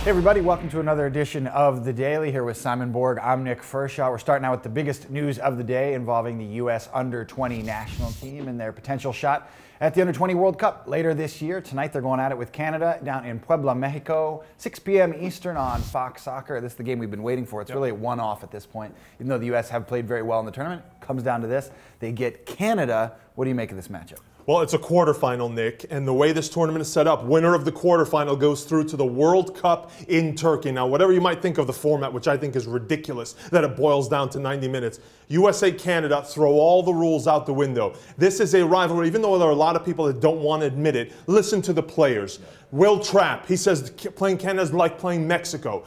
Hey everybody, welcome to another edition of The Daily here with Simon Borg. I'm Nick Fershaw. We're starting out with the biggest news of the day involving the U.S. Under-20 national team and their potential shot at the Under-20 World Cup later this year. Tonight they're going at it with Canada down in Puebla, Mexico, 6 p.m. Eastern on Fox Soccer. This is the game we've been waiting for. It's really a one-off at this point. Even though the U.S. have played very well in the tournament, it comes down to this. They get Canada. What do you make of this matchup? Well, it's a quarterfinal, Nick, and the way this tournament is set up, winner of the quarterfinal goes through to the World Cup in Turkey. Now, whatever you might think of the format, which I think is ridiculous, that it boils down to 90 minutes, USA-Canada throw all the rules out the window. This is a rivalry, even though there are a lot of people that don't want to admit it. Listen to the players. Will Trapp, he says playing Canada is like playing Mexico.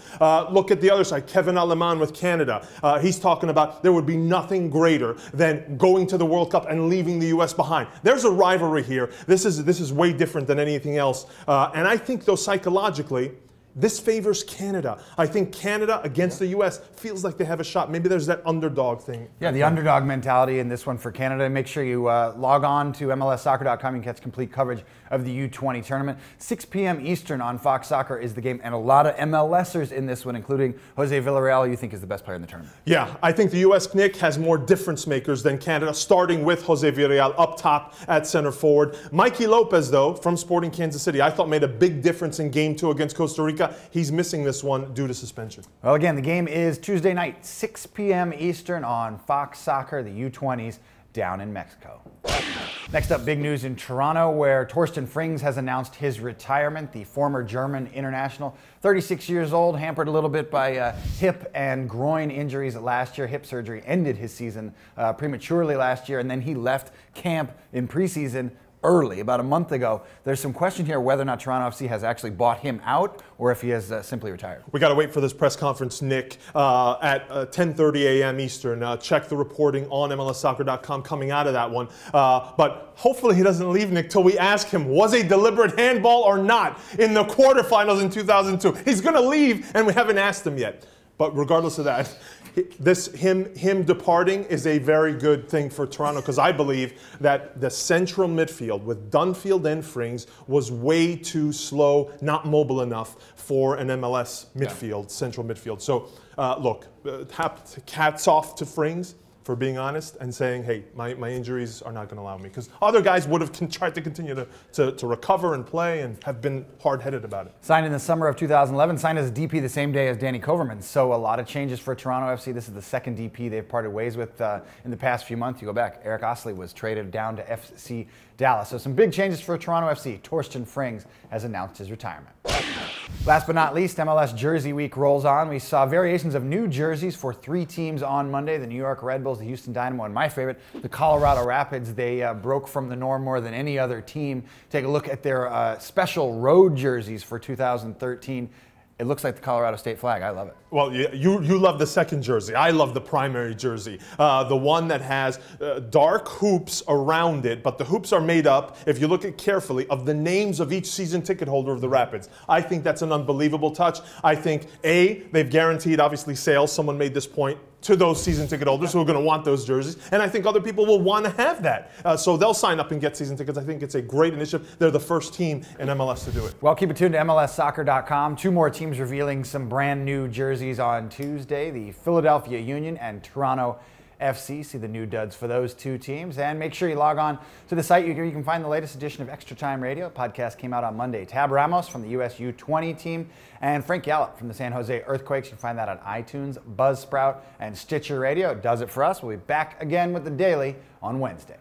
Look at the other side, Kevin Aleman with Canada. He's talking about there would be nothing greater than going to the World Cup and leaving the U.S. behind. There's a rivalry here. This is way different than anything else. And I think, though, psychologically, this favors Canada. I think Canada against the U.S. feels like they have a shot. Maybe there's that underdog thing. Yeah, the underdog mentality in this one for Canada. Make sure you log on to MLSsoccer.com. You can catch complete coverage of the U-20 tournament. 6 p.m. Eastern on Fox Soccer is the game, and a lot of MLSers in this one, including Jose Villarreal, you think is the best player in the tournament. Yeah, I think the U.S., Nick, has more difference makers than Canada, starting with Jose Villarreal up top at center forward. Mikey Lopez, though, from Sporting Kansas City, I thought made a big difference in Game 2 against Costa Rica. He's missing this one due to suspension. Well, again, the game is Tuesday night, 6 p.m. Eastern on Fox Soccer, the U-20s down in Mexico. Next up, big news in Toronto, where Torsten Frings has announced his retirement. The former German international, 36 years old, hampered a little bit by hip and groin injuries last year. Hip surgery ended his season prematurely last year, and then he left camp in preseason early, about a month ago. There's some question here whether or not Toronto FC has actually bought him out or if he has simply retired. We got to wait for this press conference, Nick, at 10:30 a.m. Eastern. Check the reporting on MLSsoccer.com coming out of that one. But hopefully he doesn't leave, Nick, till we ask him, was a deliberate handball or not in the quarterfinals in 2002? He's going to leave, and we haven't asked him yet. But regardless of that, him departing is a very good thing for Toronto, because I believe that the central midfield with Dunfield and Frings was way too slow, not mobile enough for an MLS midfield, central midfield. So look, hats off to Frings for being honest and saying, hey, my injuries are not going to allow me. Because other guys would have tried to continue to recover and play and have been hard-headed about it. Signed in the summer of 2011, signed as a DP the same day as Danny Koverman. So a lot of changes for Toronto FC. This is the second DP they've parted ways with in the past few months. You go back, Eric Osley was traded down to FC Dallas. So some big changes for Toronto FC. Torsten Frings has announced his retirement. Last but not least, MLS Jersey Week rolls on. We saw variations of new jerseys for 3 teams on Monday: the New York Red Bulls, the Houston Dynamo, and my favorite, the Colorado Rapids. They broke from the norm more than any other team. Take a look at their special road jerseys for 2013. It looks like the Colorado State flag. I love it. Well, you love the second jersey. I love the primary jersey. The one that has dark hoops around it, but the hoops are made up, if you look at carefully, of the names of each season ticket holder of the Rapids. I think that's an unbelievable touch. I think, A, they've guaranteed, obviously, sales. Someone made this point to those season ticket holders who are going to want those jerseys. And I think other people will want to have that. So they'll sign up and get season tickets. I think it's a great initiative. They're the first team in MLS to do it. Well, keep it tuned to MLSsoccer.com. 2 more teams revealing some brand new jerseys on Tuesday. The Philadelphia Union and Toronto FC. See the new duds for those 2 teams. And make sure you log on to the site. You can find the latest edition of Extra Time Radio. The podcast came out on Monday. Tab Ramos from the US U-20 team and Frank Gallup from the San Jose Earthquakes. You can find that on iTunes, Buzzsprout, and Stitcher Radio. It does it for us. We'll be back again with The Daily on Wednesday.